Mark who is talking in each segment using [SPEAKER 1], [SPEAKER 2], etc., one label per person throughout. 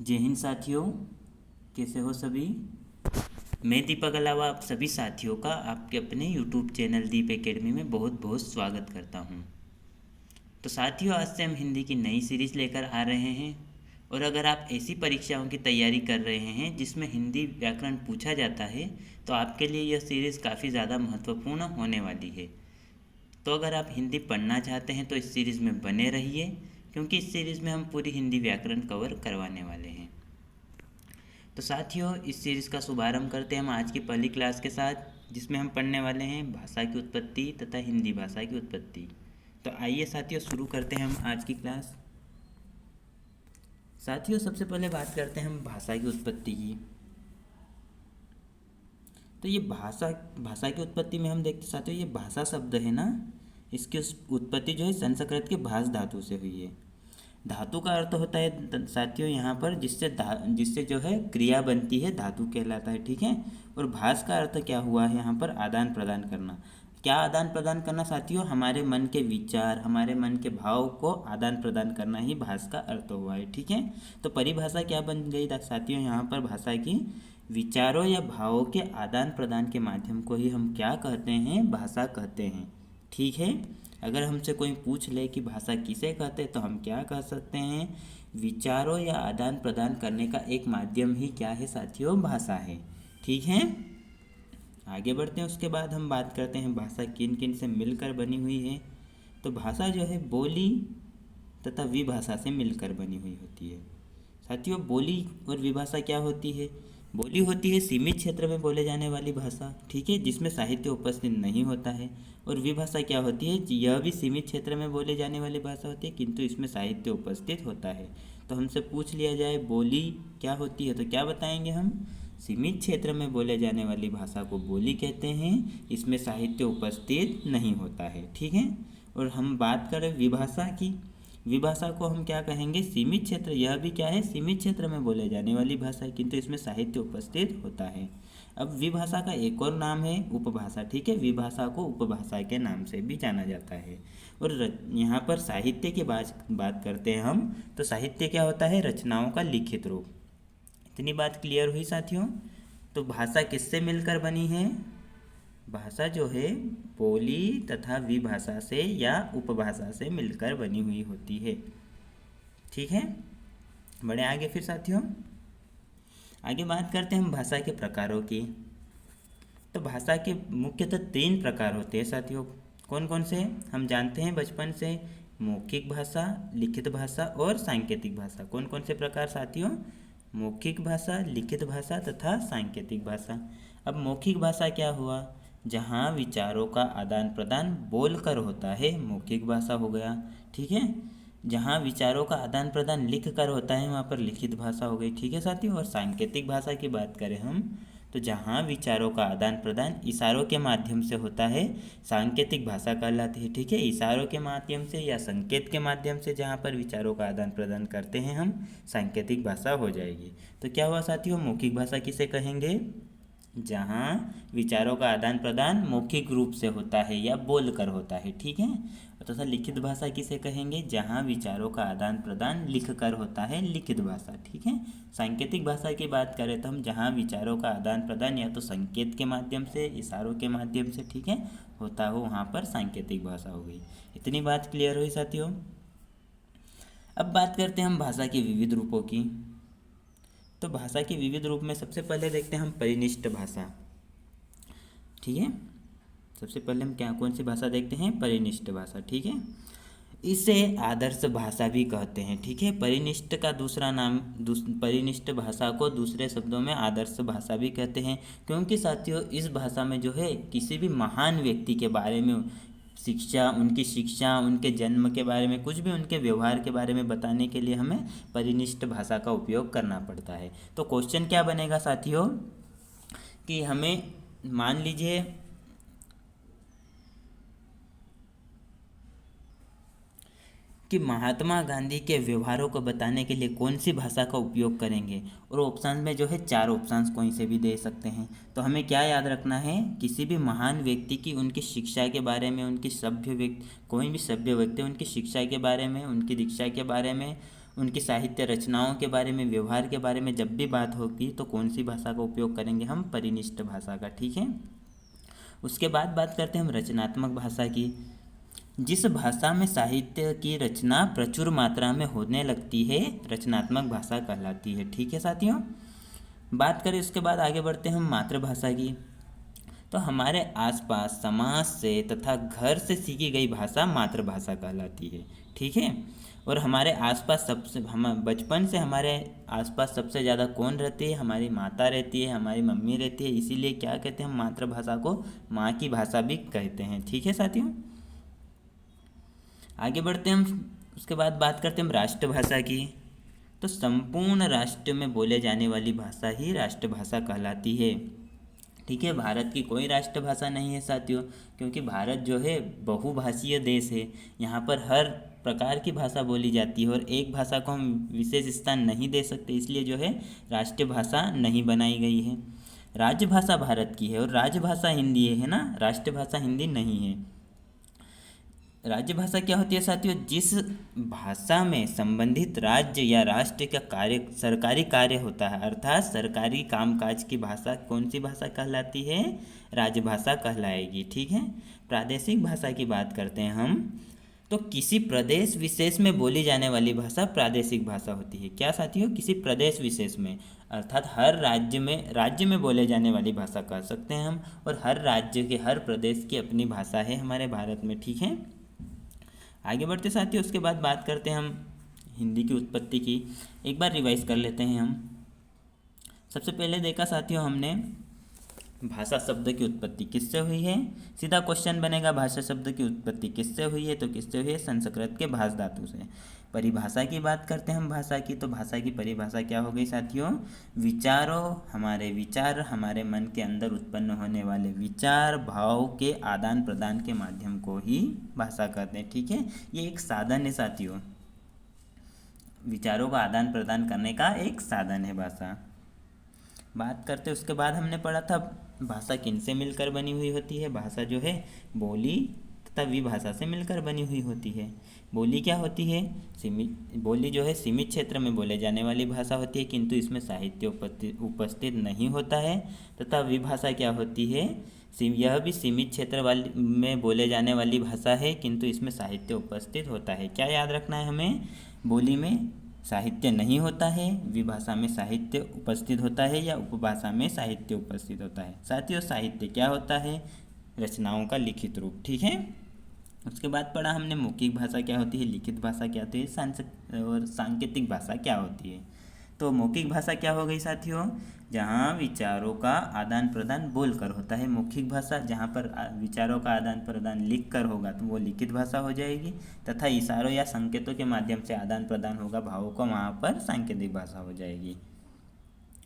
[SPEAKER 1] जय हिंद साथियों, कैसे हो सभी। मैं दीपक अलावा आप सभी साथियों का आपके अपने यूट्यूब चैनल दीप एकेडमी में बहुत बहुत स्वागत करता हूं। तो साथियों, आज से हम हिंदी की नई सीरीज़ लेकर आ रहे हैं। और अगर आप ऐसी परीक्षाओं की तैयारी कर रहे हैं जिसमें हिंदी व्याकरण पूछा जाता है, तो आपके लिए यह सीरीज़ काफ़ी ज़्यादा महत्वपूर्ण होने वाली है। तो अगर आप हिंदी पढ़ना चाहते हैं तो इस सीरीज़ में बने रहिए, क्योंकि इस सीरीज़ में हम पूरी हिंदी व्याकरण कवर करवाने वाले हैं। तो साथियों, इस सीरीज़ का शुभारंभ करते हैं हम आज की पहली क्लास के साथ, जिसमें हम पढ़ने वाले हैं भाषा की उत्पत्ति तथा हिंदी भाषा की उत्पत्ति। तो आइए साथियों, शुरू करते हैं हम आज की क्लास। साथियों, सबसे पहले बात करते हैं हम भाषा की उत्पत्ति की। तो ये भाषा भाषा की उत्पत्ति में हम देखते साथियों, ये भाषा शब्द है ना, इसकी उत्पत्ति जो है संस्कृत के भाष धातु से हुई है। धातु का अर्थ होता है साथियों यहाँ पर जिससे जो है क्रिया बनती है, धातु कहलाता है। ठीक है। और भाष का अर्थ क्या हुआ है यहाँ पर? आदान प्रदान करना। क्या आदान प्रदान करना साथियों? हमारे मन के विचार, हमारे मन के भाव को आदान प्रदान करना ही भाष का अर्थ हुआ है। ठीक है। तो परिभाषा क्या बन गई साथियों यहाँ पर भाषा की? विचारों या भावों के आदान प्रदान के माध्यम को ही हम क्या कहते हैं? भाषा कहते हैं। ठीक है। अगर हमसे कोई पूछ ले कि भाषा किसे कहते हैं, तो हम क्या कह सकते हैं? विचारों या आदान प्रदान करने का एक माध्यम ही क्या है साथियों? भाषा है। ठीक है। आगे बढ़ते हैं, उसके बाद हम बात करते हैं भाषा किन किन से मिलकर बनी हुई है। तो भाषा जो है बोली तथा विभाषा से मिलकर बनी हुई होती है। साथियों, बोली और विभाषा क्या होती है? बोली होती है सीमित क्षेत्र में बोले जाने वाली भाषा, ठीक है, जिसमें साहित्य उपस्थित नहीं होता है। और विभाषा क्या होती है? यह भी सीमित क्षेत्र में बोले जाने वाली भाषा होती है, किंतु इसमें साहित्य उपस्थित होता है। तो हमसे पूछ लिया जाए बोली क्या होती है, तो क्या बताएंगे हम? सीमित क्षेत्र में बोले जाने वाली भाषा को बोली कहते हैं, इसमें साहित्य उपस्थित नहीं होता है। ठीक है। और हम बात करें विभाषा की, विभाषा को हम क्या कहेंगे? सीमित क्षेत्र, यह भी क्या है? सीमित क्षेत्र में बोले जाने वाली भाषा है, किंतु इसमें साहित्य उपस्थित होता है। अब विभाषा का एक और नाम है उपभाषा। ठीक है। विभाषा को उपभाषा के नाम से भी जाना जाता है। और यहाँ पर साहित्य की बात करते हैं हम, तो साहित्य क्या होता है? रचनाओं का लिखित रूप। इतनी बात क्लियर हुई साथियों। तो भाषा किससे मिलकर बनी है? भाषा जो है बोली तथा विभाषा से या उपभाषा से मिलकर बनी हुई होती है। ठीक है। बढ़े आगे फिर साथियों, आगे बात करते हैं हम भाषा के प्रकारों की। तो भाषा के मुख्यतः 3 प्रकार होते हैं साथियों। कौन कौन से? हम जानते हैं बचपन से, मौखिक भाषा, लिखित भाषा और सांकेतिक भाषा। कौन कौन से प्रकार साथियों? मौखिक भाषा, लिखित भाषा तथा सांकेतिक भाषा। अब मौखिक भाषा क्या हुआ? जहाँ विचारों का आदान प्रदान बोलकर होता है, मौखिक भाषा हो गया। ठीक है। जहाँ विचारों का आदान प्रदान लिख कर होता है, वहाँ पर लिखित भाषा हो गई। ठीक है साथियों। और सांकेतिक भाषा की बात करें हम, तो जहाँ विचारों का आदान प्रदान इशारों के माध्यम से होता है, सांकेतिक भाषा कहलाती है। ठीक है। इशारों के माध्यम से या संकेत के माध्यम से जहाँ पर विचारों का आदान प्रदान करते हैं हम, सांकेतिक भाषा हो जाएगी। तो क्या हुआ साथियों? मौखिक भाषा किसे कहेंगे? जहाँ विचारों का आदान प्रदान मौखिक रूप से होता है या बोलकर होता है। ठीक है। तथा लिखित भाषा किसे कहेंगे? जहाँ विचारों का आदान प्रदान लिख कर होता है, लिखित भाषा। ठीक है। सांकेतिक भाषा की बात करें तो हम जहाँ विचारों का आदान प्रदान या तो संकेत के माध्यम से, इशारों के माध्यम से, ठीक है, होता हो, वहाँ पर सांकेतिक भाषा हो गई। इतनी बात क्लियर हुई साथियों। अब बात करते हैं हम भाषा के विविध रूपों की। तो भाषा के विविध रूप में सबसे पहले देखते हैं हम परिनिष्ठ भाषा। ठीक है। सबसे पहले हम क्या कौन सी भाषा देखते हैं? परिनिष्ठ भाषा। ठीक है। इसे आदर्श भाषा भी कहते हैं। ठीक है। परिनिष्ठ का दूसरा नाम, परिनिष्ठ भाषा को दूसरे शब्दों में आदर्श भाषा भी कहते हैं, क्योंकि साथियों इस भाषा में जो है किसी भी महान व्यक्ति के बारे में शिक्षा, उनके जन्म के बारे में, कुछ भी उनके व्यवहार के बारे में बताने के लिए हमें परिनिष्ठ भाषा का उपयोग करना पड़ता है। तो क्वेश्चन क्या बनेगा साथियों कि हमें मान लीजिए कि महात्मा गांधी के व्यवहारों को बताने के लिए कौन सी भाषा का उपयोग करेंगे। और ऑप्शन में जो है 4 ऑप्शंस कोई से भी दे सकते हैं। तो हमें क्या याद रखना है? किसी भी महान व्यक्ति की, उनकी शिक्षा के बारे में, उनकी कोई भी सभ्य व्यक्ति, उनकी शिक्षा के बारे में, उनकी दीक्षा के बारे में, उनकी साहित्य रचनाओं के बारे में, व्यवहार के बारे में जब भी बात होगी तो कौन सी भाषा का उपयोग करेंगे हम? परिनिष्ठ भाषा का। ठीक है। उसके बाद बात करते हैं हम रचनात्मक भाषा की। जिस भाषा में साहित्य की रचना प्रचुर मात्रा में होने लगती है रचनात्मक भाषा कहलाती है। ठीक है साथियों। बात करें उसके बाद आगे बढ़ते हैं हम मातृभाषा की। तो हमारे आसपास समाज से तथा घर से सीखी गई भाषा मातृभाषा कहलाती है। ठीक है। और हमारे आसपास सबसे, हम बचपन से हमारे आसपास सबसे ज़्यादा कौन रहती है? हमारी माता रहती है, हमारी मम्मी रहती है। इसीलिए क्या कहते हैं हम मातृभाषा को? माँ की भाषा भी कहते हैं। ठीक है साथियों। आगे बढ़ते हैं हम। उसके बाद बात करते हैं हम राष्ट्रभाषा की। तो संपूर्ण राष्ट्र में बोले जाने वाली भाषा ही राष्ट्रभाषा कहलाती है। ठीक है। भारत की कोई राष्ट्रभाषा नहीं है साथियों, क्योंकि भारत जो है बहुभाषीय देश है। यहाँ पर हर प्रकार की भाषा बोली जाती है और एक भाषा को हम विशेष स्थान नहीं दे सकते, इसलिए जो है राष्ट्रीय भाषा नहीं बनाई गई है। राजभाषा भारत की है और राजभाषा हिंदी है ना, राष्ट्रभाषा हिंदी नहीं है। राज्य भाषा क्या होती है साथियों? जिस भाषा में संबंधित राज्य या राष्ट्र का कार्य, सरकारी कार्य होता है, अर्थात सरकारी कामकाज की भाषा कौन सी भाषा कहलाती है? राजभाषा कहलाएगी। ठीक है। प्रादेशिक भाषा की बात करते हैं हम। तो किसी प्रदेश विशेष में बोली जाने वाली भाषा प्रादेशिक भाषा होती है। क्या साथियों? किसी प्रदेश विशेष में, अर्थात हर राज्य में बोले जाने वाली भाषा कह सकते हैं हम। और हर राज्य के, हर प्रदेश की अपनी भाषा है हमारे भारत में। ठीक है। आगे बढ़ते साथियों, उसके बाद बात करते हैं हम हिंदी की उत्पत्ति की। एक बार रिवाइज कर लेते हैं हम। सबसे पहले देखा साथियों हमने भाषा शब्द की उत्पत्ति किससे हुई है। सीधा क्वेश्चन बनेगा भाषा शब्द की उत्पत्ति किससे हुई है? तो किससे हुई है? संस्कृत के भाष धातु से। परिभाषा की बात करते हैं हम भाषा की। तो भाषा की परिभाषा क्या हो गई साथियों? विचारों, हमारे विचार, हमारे मन के अंदर उत्पन्न होने वाले विचार भाव के आदान प्रदान के माध्यम को ही भाषा कहते हैं। ठीक है। ये एक साधन है साथियों, विचारों का आदान प्रदान करने का एक साधन है भाषा। बात करते उसके बाद हमने पढ़ा था भाषा किनसे मिलकर बनी हुई होती है। भाषा जो है बोली तथा विभाषा से मिलकर बनी हुई होती है। बोली क्या होती है? बोली जो है सीमित क्षेत्र में बोले जाने वाली भाषा होती है, किंतु इसमें साहित्य उपस्थित नहीं होता है। तथा विभाषा क्या होती है? यह भी सीमित क्षेत्र वाली में बोले जाने वाली भाषा है, किंतु इसमें साहित्य उपस्थित होता है। क्या याद रखना है हमें? बोली में साहित्य नहीं होता है, विभाषा में साहित्य उपस्थित होता है, या उपभाषा में साहित्य उपस्थित होता है। साथियों साहित्य क्या होता है? रचनाओं का लिखित रूप। ठीक है। उसके बाद पढ़ा हमने मौखिक भाषा क्या होती है, लिखित भाषा क्या होती है, और सांकेतिक भाषा क्या होती है। तो मौखिक भाषा क्या हो गई साथियों? जहाँ विचारों का आदान प्रदान बोलकर होता है मौखिक भाषा। जहाँ पर विचारों का आदान प्रदान लिख कर होगा तो वो लिखित भाषा हो जाएगी। तथा इशारों या संकेतों के माध्यम से आदान प्रदान होगा भावों का, वहाँ पर सांकेतिक भाषा हो जाएगी।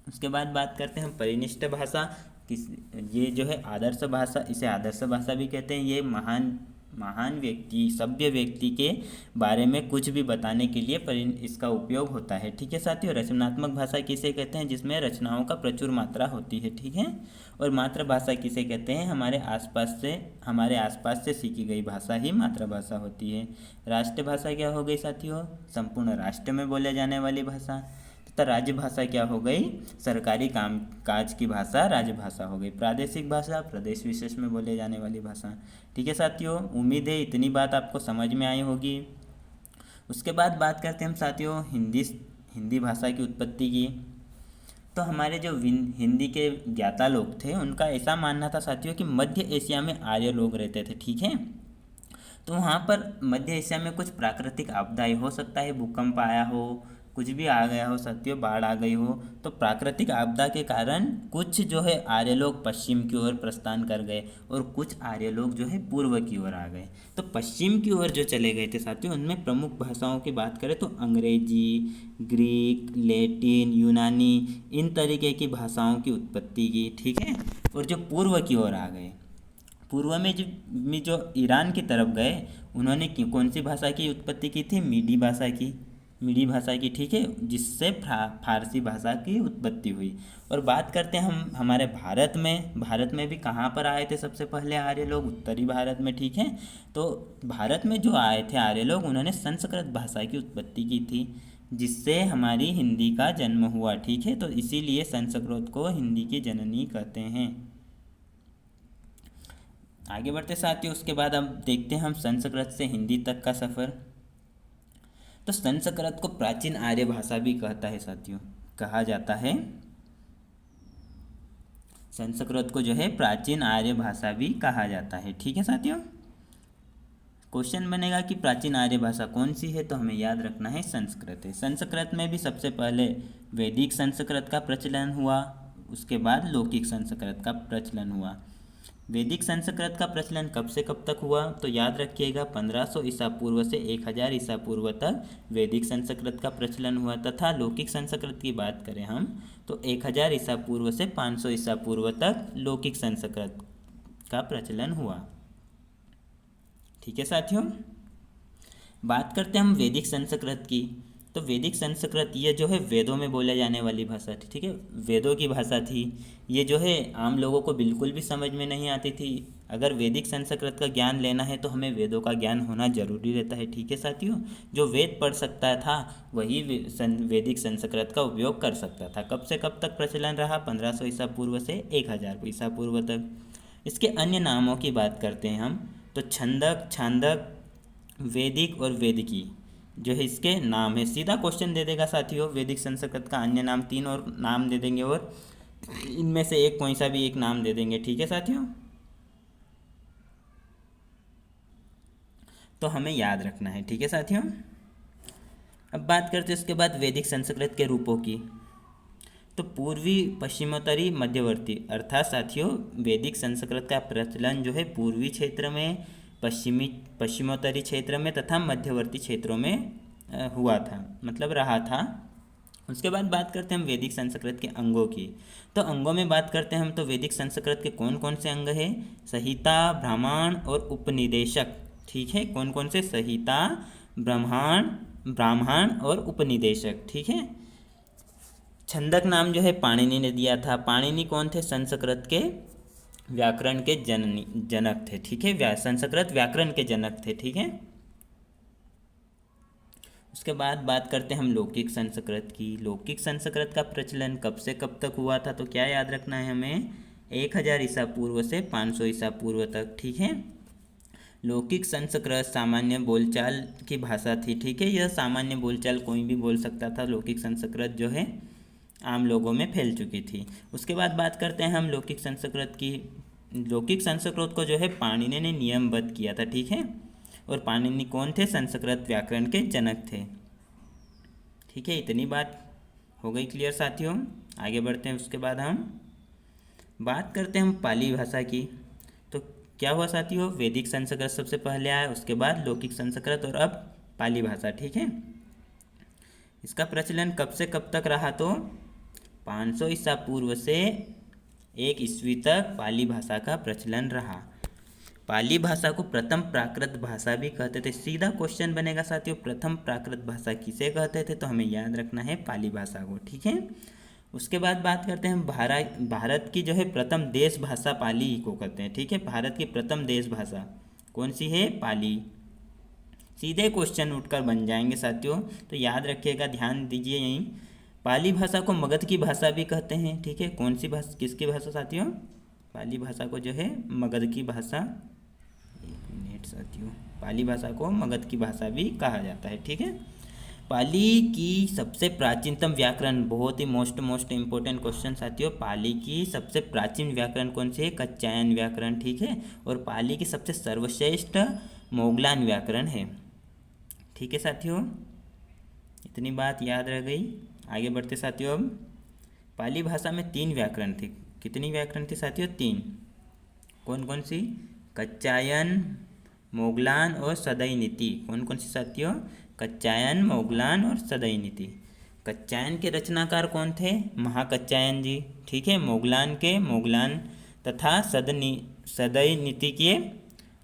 [SPEAKER 1] उसके बाद बात करते हैं हम परिनिष्ठ भाषा। ये जो है आदर्श भाषा, इसे आदर्श भाषा भी कहते हैं। ये महान व्यक्ति, सभ्य व्यक्ति के बारे में कुछ भी बताने के लिए इसका उपयोग होता है। ठीक है साथियों। रचनात्मक भाषा किसे कहते हैं? जिसमें रचनाओं का प्रचुर मात्रा होती है। ठीक है। और मातृभाषा किसे कहते हैं? हमारे आसपास से सीखी गई भाषा ही मातृभाषा होती है। राष्ट्रभाषा क्या हो गई साथियों? संपूर्ण राष्ट्र में बोले जाने वाली भाषा। तो राजभाषा क्या हो गई? सरकारी कामकाज की भाषा राजभाषा हो गई। प्रादेशिक भाषा प्रदेश विशेष में बोले जाने वाली भाषा। ठीक है साथियों। उम्मीद है इतनी बात आपको समझ में आई होगी। उसके बाद बात करते हैं हम साथियों हिंदी भाषा की उत्पत्ति की। तो हमारे जो हिंदी के ज्ञाता लोग थे उनका ऐसा मानना था साथियों कि मध्य एशिया में आर्य लोग रहते थे। ठीक है। तो वहाँ पर मध्य एशिया में कुछ प्राकृतिक आपदाएं, हो सकता है भूकंप आया हो, कुछ भी आ गया हो साथियों, बाढ़ आ गई हो, तो प्राकृतिक आपदा के कारण कुछ जो है आर्य लोग पश्चिम की ओर प्रस्थान कर गए और कुछ आर्य लोग जो है पूर्व की ओर आ गए। तो पश्चिम की ओर जो चले गए थे साथियों, उनमें प्रमुख भाषाओं की बात करें तो अंग्रेजी, ग्रीक, लैटिन, यूनानी, इन तरीके की भाषाओं की उत्पत्ति की। ठीक है। और जो पूर्व की ओर आ गए, पूर्व में जो ईरान की तरफ गए, उन्होंने कौन सी भाषा की उत्पत्ति की थी? मिडी भाषा की। ठीक है। जिससे फारसी भाषा की उत्पत्ति हुई। और बात करते हैं हम हमारे भारत में भी कहाँ पर आए थे सबसे पहले आर्य लोग? उत्तरी भारत में। ठीक है। तो भारत में जो आए थे आर्य लोग, उन्होंने संस्कृत भाषा की उत्पत्ति की थी। जिससे हमारी हिंदी का जन्म हुआ, ठीक है। तो इसीलिए संस्कृत को हिंदी की जननी कहते हैं। आगे बढ़ते साथियों, उसके बाद अब देखते हैं हम संस्कृत से हिंदी तक का सफ़र। तो संस्कृत को प्राचीन आर्य भाषा भी कहता है साथियों, कहा जाता है। संस्कृत को जो है प्राचीन आर्य भाषा भी कहा जाता है, ठीक है साथियों। क्वेश्चन बनेगा कि प्राचीन आर्य भाषा कौन सी है, तो हमें याद रखना है संस्कृत है। संस्कृत में भी सबसे पहले वैदिक संस्कृत का प्रचलन हुआ, उसके बाद लौकिक संस्कृत का प्रचलन हुआ। वैदिक संस्कृत का प्रचलन कब से कब तक हुआ, तो याद रखिएगा 1500 ईसा पूर्व से 1000 ईसा पूर्व तक वैदिक संस्कृत का प्रचलन हुआ, तथा लौकिक संस्कृत की बात करें हम तो 1000 ईसा पूर्व से 500 ईसा पूर्व तक लौकिक संस्कृत का प्रचलन हुआ, ठीक है साथियों। बात करते हैं हम वैदिक संस्कृत की। तो वैदिक संस्कृत ये जो है वेदों में बोले जाने वाली भाषा थी, ठीक है, वेदों की भाषा थी। ये जो है आम लोगों को बिल्कुल भी समझ में नहीं आती थी। अगर वैदिक संस्कृत का ज्ञान लेना है तो हमें वेदों का ज्ञान होना जरूरी रहता है, ठीक है साथियों। जो वेद पढ़ सकता था वही वैदिक संस्कृत का उपयोग कर सकता था। कब से कब तक प्रचलन रहा, 1500 ईसा पूर्व से 1000 ईसा पूर्व तक। इसके अन्य नामों की बात करते हैं हम, तो छंदक, छांदक, वैदिक और वेदिकी जो है इसके नाम है। सीधा क्वेश्चन दे देगा साथियों, वैदिक संस्कृत का अन्य नाम 3 और नाम दे देंगे, और इनमें से एक कोई सा भी एक नाम दे देंगे, ठीक है साथियों। तो हमें याद रखना है, ठीक है साथियों। अब बात करते हैं उसके बाद वैदिक संस्कृत के रूपों की। तो पूर्वी, पश्चिमोत्तरी, मध्यवर्ती, अर्थात साथियों वैदिक संस्कृत का प्रचलन जो है पूर्वी क्षेत्र में, पश्चिमोत्तरी क्षेत्र में तथा मध्यवर्ती क्षेत्रों में हुआ था, मतलब रहा था। उसके बाद बात करते हैं हम वैदिक संस्कृत के अंगों की। तो अंगों में बात करते हैं हम, तो वैदिक संस्कृत के कौन कौन से अंग हैं, संहिता, ब्राह्मण और उपनिदेशक, ठीक है। कौन कौन से, संहिता, ब्राह्मण और उपनिदेशक, ठीक है। छंदक नाम जो है पाणिनि ने दिया था। पाणिनि कौन थे, संस्कृत के व्याकरण के जनक थे, ठीक है, संस्कृत व्याकरण के जनक थे, ठीक है। उसके बाद बात करते हैं हम लौकिक संस्कृत की। लौकिक संस्कृत का प्रचलन कब से कब तक हुआ था, तो क्या याद रखना है हमें, 1000 ईसा पूर्व से 500 ईसा पूर्व तक, ठीक है। लौकिक संस्कृत सामान्य बोलचाल की भाषा थी, ठीक है। यह सामान्य बोलचाल कोई भी बोल सकता था। लौकिक संस्कृत जो है आम लोगों में फैल चुकी थी। उसके बाद बात करते हैं हम लौकिक संस्कृत की। लौकिक संस्कृत को जो है पाणिनि ने नियमबद्ध किया था, ठीक है। और पाणिनि कौन थे, संस्कृत व्याकरण के जनक थे, ठीक है। इतनी बात हो गई क्लियर साथियों। आगे बढ़ते हैं, उसके बाद हम बात करते हैं हम पाली भाषा की। तो क्या हुआ साथियों, वैदिक संस्कृत सबसे पहले आया, उसके बाद लौकिक संस्कृत और अब पाली भाषा, ठीक है। इसका प्रचलन कब से कब तक रहा, तो 500 ईसा पूर्व से 1 ईस्वी तक पाली भाषा का प्रचलन रहा। पाली भाषा को प्रथम प्राकृत भाषा भी कहते थे। सीधा क्वेश्चन बनेगा साथियों, प्रथम प्राकृत भाषा किसे कहते थे, तो हमें याद रखना है पाली भाषा को, ठीक है। उसके बाद बात करते हैं हम भारत की जो है प्रथम देश भाषा पाली को कहते हैं, ठीक है। भारत की प्रथम देश भाषा कौन सी है, पाली। सीधे क्वेश्चन उठकर बन जाएंगे साथियों, तो याद रखिएगा, ध्यान दीजिए यहीं। पाली भाषा को मगध की भाषा भी कहते हैं, ठीक है। कौन सी भाषा, किसकी भाषा साथियों, पाली भाषा को जो है मगध की भाषा, एक मिनट साथियों, पाली भाषा को मगध की भाषा भी कहा जाता है, ठीक है। पाली की सबसे प्राचीनतम व्याकरण, बहुत ही मोस्ट इम्पोर्टेंट क्वेश्चन साथियों, पाली की सबसे प्राचीन व्याकरण कौन सी है, कच्चायन व्याकरण, ठीक है। और पाली की सबसे सर्वश्रेष्ठ मोगलान व्याकरण है, ठीक है साथियों। इतनी बात याद रह गई। आगे बढ़ते साथियों, अब पाली भाषा में 3 व्याकरण थे। कितनी व्याकरण थी साथियों, 3। कौन कौन सी, कच्चायन, मोगलान और सदई नीति। कौन कौन सी साथियों, कच्चायन, मोगलान और सदई नीति। कच्चायन के रचनाकार कौन थे, महाकच्चायन जी, ठीक है। मोगलान तथा सदई नीति के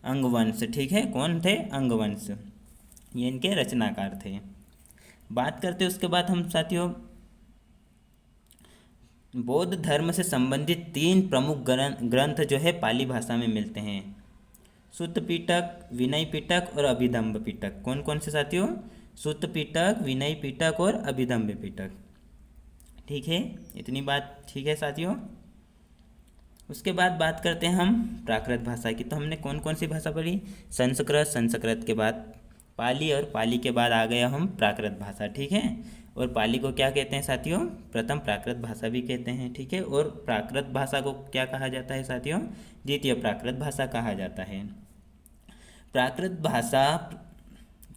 [SPEAKER 1] अंगवंश, ठीक है। कौन थे, अंगवंश, ये इनके रचनाकार थे। बात करते उसके बाद हम साथियों बौद्ध धर्म से संबंधित 3 प्रमुख ग्रंथ जो है पाली भाषा में मिलते हैं। सुत्त पिटक, विनय पिटक और अभिधम्म पिटक। कौन कौन से साथियों, सुत्त पिटक, विनय पिटक और अभिधम्य पिटक। ठीक है, इतनी बात ठीक है साथियों। उसके बाद बात करते हैं हम प्राकृत भाषा की। तो हमने कौन कौन सी भाषा पढ़ी? संस्कृत, संस्कृत के बाद पाली और पाली के बाद आ गया हम प्राकृत भाषा। ठीक है, और पाली को क्या कहते हैं साथियों? प्रथम प्राकृत भाषा भी कहते हैं। ठीक है, और प्राकृत भाषा को क्या कहा जाता है साथियों? द्वितीय प्राकृत भाषा कहा जाता है। प्राकृत भाषा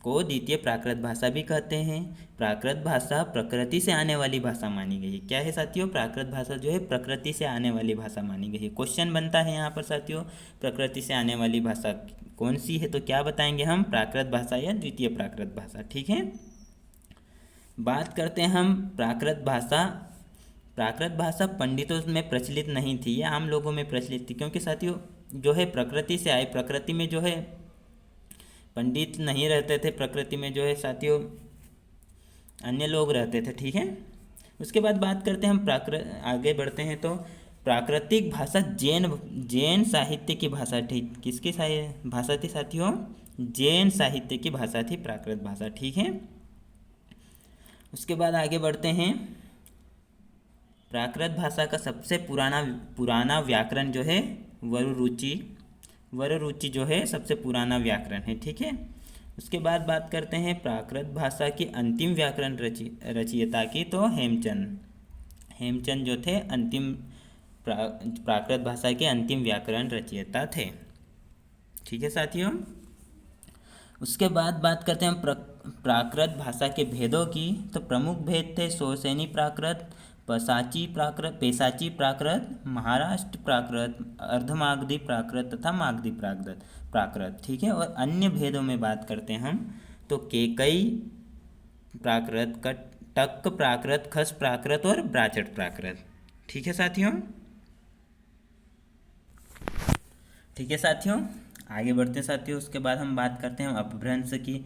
[SPEAKER 1] को द्वितीय प्राकृत भाषा भी कहते हैं। प्राकृत भाषा प्रकृति से आने वाली भाषा मानी गई है। क्या है साथियों? प्राकृत भाषा जो है प्रकृति से आने वाली भाषा मानी गई है। क्वेश्चन बनता है यहाँ पर साथियों, प्रकृति से आने वाली भाषा कौन सी है? तो क्या बताएंगे हम? प्राकृत भाषा या द्वितीय प्राकृत भाषा। ठीक है, बात करते हैं हम प्राकृत भाषा। प्राकृत भाषा पंडितों में प्रचलित नहीं थी, या आम लोगों में प्रचलित थी, क्योंकि साथियों जो है प्रकृति से आए, प्रकृति में जो है पंडित नहीं रहते थे, प्रकृति में जो है साथियों अन्य लोग रहते थे। ठीक है, उसके बाद बात करते हैं हम आगे बढ़ते हैं। तो प्राकृतिक भाषा जैन साहित्य की भाषा थी। किसकी भाषा थी साथियों? जैन साहित्य की भाषा थी प्राकृत भाषा। ठीक है, उसके बाद आगे बढ़ते हैं। प्राकृत भाषा का सबसे पुराना व्याकरण जो है वररुचि जो है सबसे पुराना व्याकरण है। ठीक है, उसके बाद बात करते हैं प्राकृत भाषा की अंतिम व्याकरण रचयिता की। तो हेमचंद जो थे अंतिम प्राकृत भाषा के अंतिम व्याकरण रचयिता थे। ठीक है साथियों, उसके बाद बात करते हैं हम प्राकृत भाषा के भेदों की। तो प्रमुख भेद थे शोरसेनी प्राकृत, पेशाची प्राकृत, महाराष्ट्र प्राकृत, अर्धमागधी प्राकृत तथा मागधी प्राकृत। ठीक है, और अन्य भेदों में बात करते हैं हम तो केकई प्राकृत, टक प्राकृत, खस प्राकृत और ब्राचट प्राकृत। ठीक है साथियों। ठीक है साथियों, आगे बढ़ते हैं साथियों। उसके बाद हम बात करते हैं अपभ्रंश की।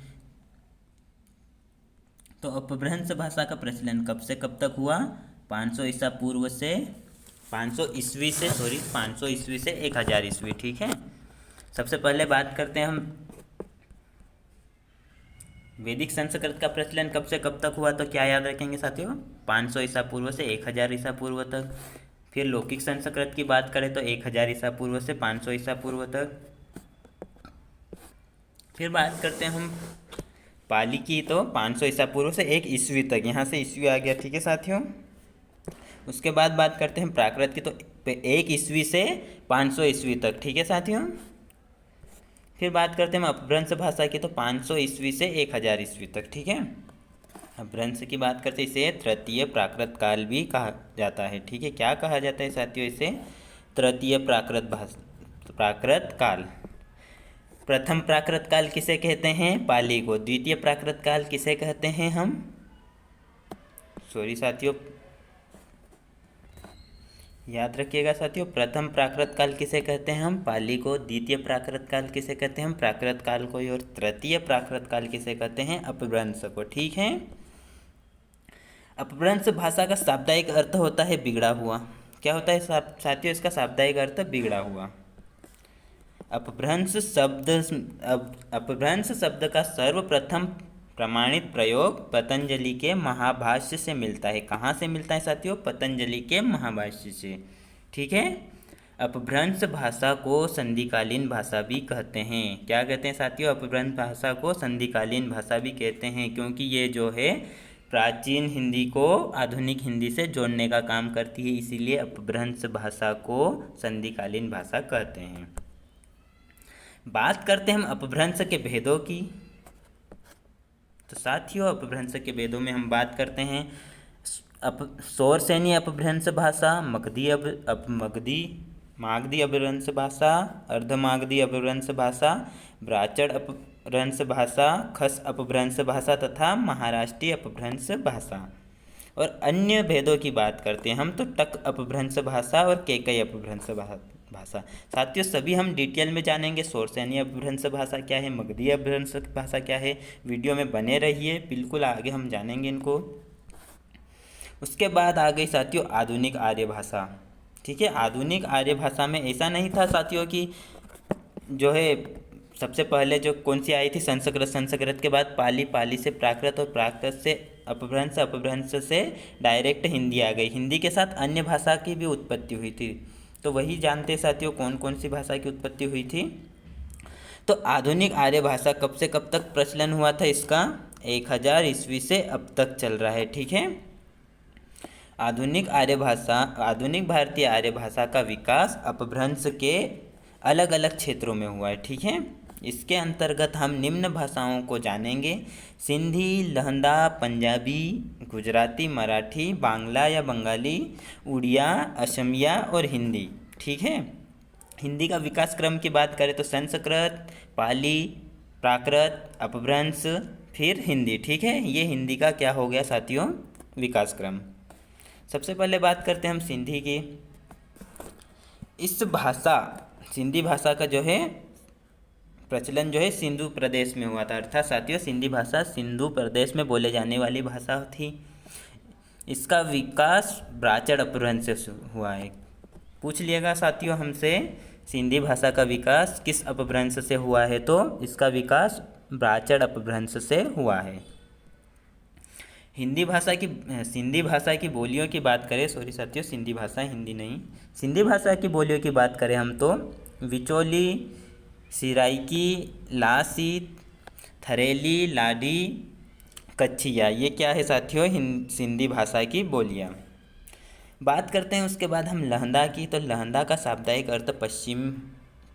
[SPEAKER 1] तो अपभ्रंश भाषा का प्रचलन कब से कब तक हुआ? 500 ईस्वी से 1000 ईस्वी। ठीक है, सबसे पहले बात करते हैं हम वैदिक संस्कृत का प्रचलन कब से कब तक हुआ। तो क्या याद रखेंगे साथियों? 500 ईसा पूर्व से 1000 ईसा पूर्व तक। फिर लौकिक संस्कृत की बात करें तो 1000 ईसा पूर्व से 500 ईसा पूर्व तक। फिर बात करते हैं हम पाली की, तो 500 ईसा पूर्व से 1 ईस्वी तक, यहाँ से ईस्वी आ गया। ठीक है साथियों, उसके बाद बात करते हैं प्राकृत की, तो 1 ईस्वी से 500 ईस्वी तक। ठीक है साथियों, फिर बात करते हैं हम अपभ्रंश भाषा की, तो 500 ईस्वी से 1000 ईस्वी तक। ठीक है, अपभ्रंश की बात करते हैं इसे तृतीय प्राकृत काल भी कहा जाता है। ठीक है, क्या कहा जाता है साथियों? इसे तृतीय प्राकृत काल। प्रथम प्राकृत काल किसे कहते हैं? पाली को। द्वितीय प्राकृत काल किसे कहते हैं हम? साथियों, याद रखिएगा साथियों, प्रथम प्राकृत काल किसे कहते हैं हम? पाली को। द्वितीय प्राकृत काल किसे कहते हैं हम? प्राकृत काल को। और तृतीय प्राकृत काल किसे कहते हैं? अपभ्रंश को। ठीक है, अपभ्रंश भाषा का शाब्दिक अर्थ होता है बिगड़ा हुआ। क्या होता है साथियों इसका शाब्दिक अर्थ? बिगड़ा हुआ। अपभ्रंश शब्द का सर्वप्रथम प्रमाणित प्रयोग पतंजलि के महाभाष्य से मिलता है। कहाँ से मिलता है साथियों? पतंजलि के महाभाष्य से। ठीक है, अपभ्रंश भाषा को संधिकालीन भाषा भी कहते हैं। क्या कहते हैं साथियों? अपभ्रंश भाषा को संधिकालीन भाषा भी कहते हैं, क्योंकि ये जो है प्राचीन हिंदी को आधुनिक हिंदी से जोड़ने का काम करती है, इसीलिए अपभ्रंश भाषा को संधिकालीन भाषा कहते हैं। बात करते हैं हम अपभ्रंश के भेदों की। तो साथियों, अपभ्रंश के भेदों में हम बात करते हैं शोरसेनी अपभ्रंश भाषा, मागधी अपभ्रंश भाषा, अर्धमागधी अपभ्रंश भाषा, ब्राचड़ अपभ्रंश भाषा, खस अपभ्रंश भाषा तथा महाराष्ट्रीय अपभ्रंश भाषा। और अन्य भेदों की बात करते हैं हम तो टक अपभ्रंश भाषा और केकई अपभ्रंश भाषा। साथियों, सभी हम डिटेल में जानेंगे। शोरसेनी अपभ्रंश भाषा क्या है, मगधी अपभ्रंश भाषा क्या है। वीडियो में बने रहिए, बिल्कुल आगे हम जानेंगे इनको। उसके बाद आ गई साथियों आधुनिक आर्य भाषा। ठीक है, आधुनिक आर्य भाषा में ऐसा नहीं था साथियों कि जो है सबसे पहले जो कौन सी आई थी, संस्कृत। संस्कृत के बाद पाली, पाली से प्राकृत और प्राकृत से अपभ्रंश, अपभ्रंश से डायरेक्ट हिंदी आ गई। हिंदी के साथ अन्य भाषा की भी उत्पत्ति हुई थी। तो वही जानते साथियों कौन कौन सी भाषा की उत्पत्ति हुई थी। तो आधुनिक आर्य भाषा कब से कब तक प्रचलन हुआ था इसका, 1000 ईस्वी से अब तक चल रहा है। ठीक है, आधुनिक आर्य भाषा, आधुनिक भारतीय आर्य भाषा का विकास अपभ्रंश के अलग अलग क्षेत्रों में हुआ है। ठीक है, इसके अंतर्गत हम निम्न भाषाओं को जानेंगे: सिंधी, लहंदा, पंजाबी, गुजराती, मराठी, बांग्ला या बंगाली, उड़िया, असमिया और हिंदी। ठीक है, हिंदी का विकास क्रम की बात करें तो संस्कृत, पाली, प्राकृत, अपभ्रंश, फिर हिंदी। ठीक है, ये हिंदी का क्या हो गया साथियों, विकास क्रम। सबसे पहले बात करते हैं हम सिंधी की। इस भाषा, सिंधी भाषा का जो है प्रचलन जो है सिंधु प्रदेश में हुआ था। अर्थात साथियों सिंधी भाषा सिंधु प्रदेश में बोले जाने वाली भाषा थी। इसका विकास ब्राह्मण अपभ्रंश से हुआ है। पूछ लिएगा साथियों हमसे, सिंधी भाषा का विकास किस अपभ्रंश से हुआ है, तो इसका विकास ब्राह्मण अपभ्रंश से हुआ है। सिंधी भाषा की बोलियों की बात करें, सॉरी साथियों सिंधी भाषा, हिंदी नहीं, सिंधी भाषा की बोलियों की बात करें हम तो विचोली, सिराइकी, लासी, थरेली, लाडी, कच्छिया, ये क्या है साथियों, सिंधी भाषा की बोलियाँ। बात करते हैं उसके बाद हम लहंदा की। तो लहंदा का शाब्दिक अर्थ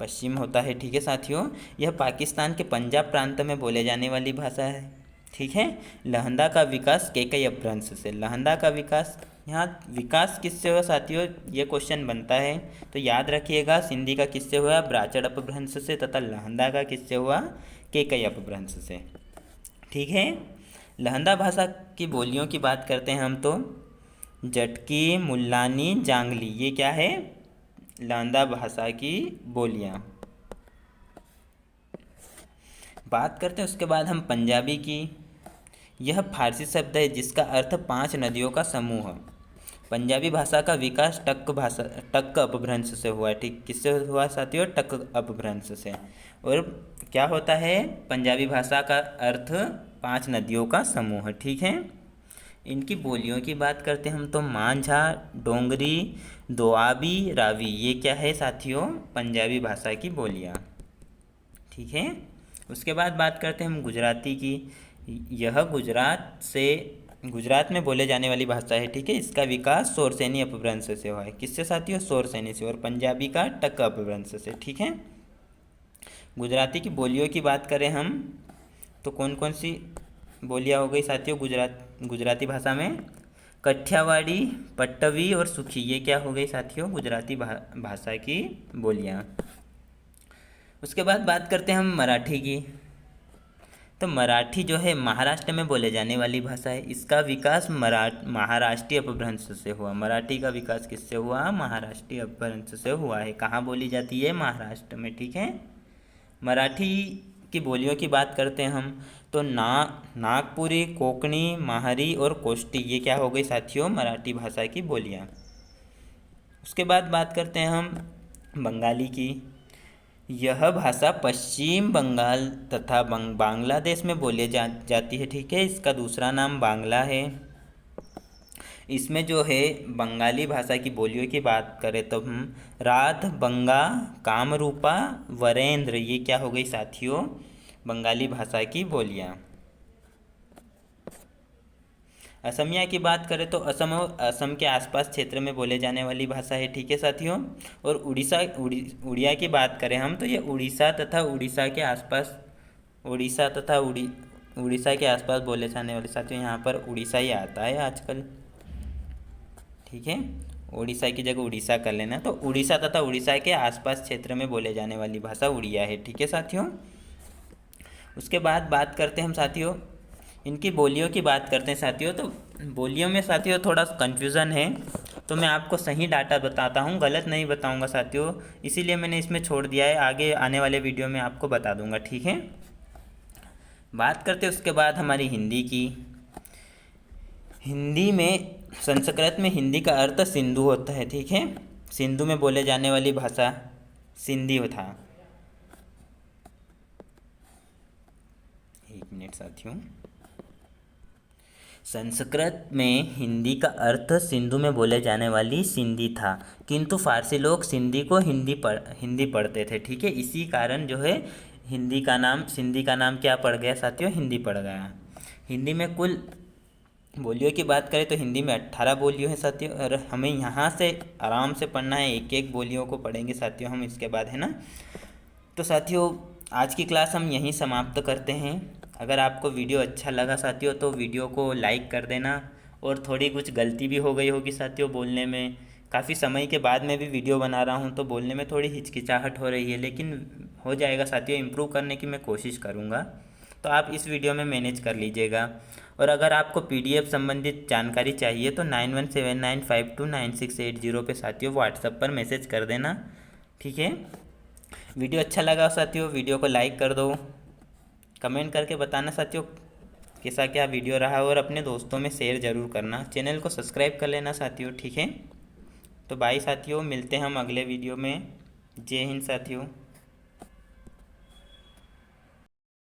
[SPEAKER 1] पश्चिम होता है। ठीक है साथियों, यह पाकिस्तान के पंजाब प्रांत में बोले जाने वाली भाषा है। ठीक है, लहंदा का विकास केकई अपभ्रंश से। लहंदा का विकास, यहाँ विकास किससे हुआ साथियों, ये क्वेश्चन बनता है। तो याद रखिएगा, सिंधी का किससे हुआ, ब्राह्मण अपभ्रंश से, तथा लहंदा का किससे हुआ, केकई अपभ्रंश से। ठीक है, लहंदा भाषा की बोलियों की बात करते हैं हम तो जटकी, मुल्लानी, जांगली, ये क्या है, लहंदा भाषा की बोलियाँ। बात करते हैं उसके बाद हम पंजाबी की। यह फारसी शब्द है जिसका अर्थ 5 नदियों का समूह है। पंजाबी भाषा का विकास टक अपभ्रंश से हुआ है। ठीक, किससे हुआ साथियों, टक अपभ्रंश से। और क्या होता है, पंजाबी भाषा का अर्थ 5 नदियों का समूह है। ठीक है, इनकी बोलियों की बात करते हैं हम तो मांझा, डोंगरी, दोआबी, रावी, ये क्या है साथियों, पंजाबी भाषा की बोलियाँ। ठीक है, उसके बाद बात करते हैं हम गुजराती की। यह गुजरात में बोले जाने वाली भाषा है। ठीक है, इसका विकास शोरसेनी अपभ्रंश से हुआ है। किससे साथियों, शोरसेनी से। और पंजाबी का टक अपभ्रंश से। ठीक है, गुजराती की बोलियों की बात करें हम तो कौन कौन सी बोलियाँ हो गई साथियों गुजराती भाषा में, कठियावाड़ी, पट्टवी और सुखी, ये क्या हो गई साथियों, गुजराती भाषा की बोलियाँ। उसके बाद बात करते हैं हम मराठी की। तो मराठी जो है महाराष्ट्र में बोले जाने वाली भाषा है। इसका विकास महाराष्ट्रीय अपभ्रंश से हुआ। मराठी का विकास किससे हुआ, महाराष्ट्रीय अपभ्रंश से हुआ है। कहाँ बोली जाती है, महाराष्ट्र में। ठीक है, मराठी की बोलियों की बात करते हैं हम तो नागपुरी, कोंकणी, माहरी और कोष्टी, ये क्या हो गई साथियों, मराठी भाषा की बोलियाँ। उसके बाद बात करते हैं हम बंगाली की। यह भाषा पश्चिम बंगाल तथा बांग्लादेश में बोले जाती है। ठीक है, इसका दूसरा नाम बांग्ला है। इसमें जो है बंगाली भाषा की बोलियों की बात करें तो हम राध, बंगा, कामरूपा, वरेंद्र, ये क्या हो गई साथियों, बंगाली भाषा की बोलियाँ। असमिया की बात करें तो असम और असम के आसपास क्षेत्र में बोले जाने वाली भाषा है। ठीक है साथियों, और उड़िया की बात करें हम तो ये उड़ीसा तथा उड़ीसा के आसपास बोले जाने वाले साथियों, यहाँ पर उड़ीसा ही आता है आजकल। ठीक है, उड़ीसा की जगह उड़ीसा कर लेना। तो उड़ीसा तथा उड़ीसा के आसपास क्षेत्र में बोले जाने वाली भाषा उड़िया है। ठीक है साथियों, उसके बाद बात करते हैं हम साथियों इनकी बोलियों की बात करते हैं साथियों। तो बोलियों में साथियों थोड़ा कन्फ्यूज़न है, तो मैं आपको सही डाटा बताता हूँ, गलत नहीं बताऊँगा साथियों, इसीलिए मैंने इसमें छोड़ दिया है। आगे आने वाले वीडियो में आपको बता दूँगा। ठीक है, बात करते हैं उसके बाद हमारी हिंदी की। हिंदी में, संस्कृत में हिंदी का अर्थ सिंधु होता है। ठीक है, सिंधु में बोले जाने वाली भाषा सिंधी था। साथियों। संस्कृत में हिंदी का अर्थ सिंधु में बोले जाने वाली सिंधी था, किंतु फारसी लोग सिंधी को हिंदी पढ़ते थे। ठीक है, इसी कारण जो है हिंदी का नाम, सिंधी का नाम क्या पड़ गया साथियों, हिंदी पड़ गया। हिंदी में कुल बोलियों की बात करें तो हिंदी में 18 बोलियों हैं साथियों, और हमें यहाँ से आराम से पढ़ना है, एक एक बोलियों को पढ़ेंगे साथियों हम इसके बाद, है ना। तो साथियों आज की क्लास हम यहीं समाप्त करते हैं। अगर आपको वीडियो अच्छा लगा साथियों तो वीडियो को लाइक कर देना, और थोड़ी कुछ गलती भी हो गई होगी साथियों बोलने में, काफ़ी समय के बाद मैं भी वीडियो बना रहा हूँ तो बोलने में थोड़ी हिचकिचाहट हो रही है, लेकिन हो जाएगा साथियों, इम्प्रूव करने की मैं कोशिश करूँगा। तो आप इस वीडियो में मैनेज कर लीजिएगा। और अगर आपको PDF संबंधित जानकारी चाहिए तो 9179529680 पे साथियों व्हाट्सएप पर मैसेज कर देना। ठीक है, वीडियो अच्छा लगा साथियों वीडियो को लाइक कर दो, कमेंट करके बताना साथियों कैसा क्या वीडियो रहा, और अपने दोस्तों में शेयर ज़रूर करना, चैनल को सब्सक्राइब कर लेना साथियों। ठीक है, तो बाय साथियों, मिलते हैं हम अगले वीडियो में। जय हिंद साथियों।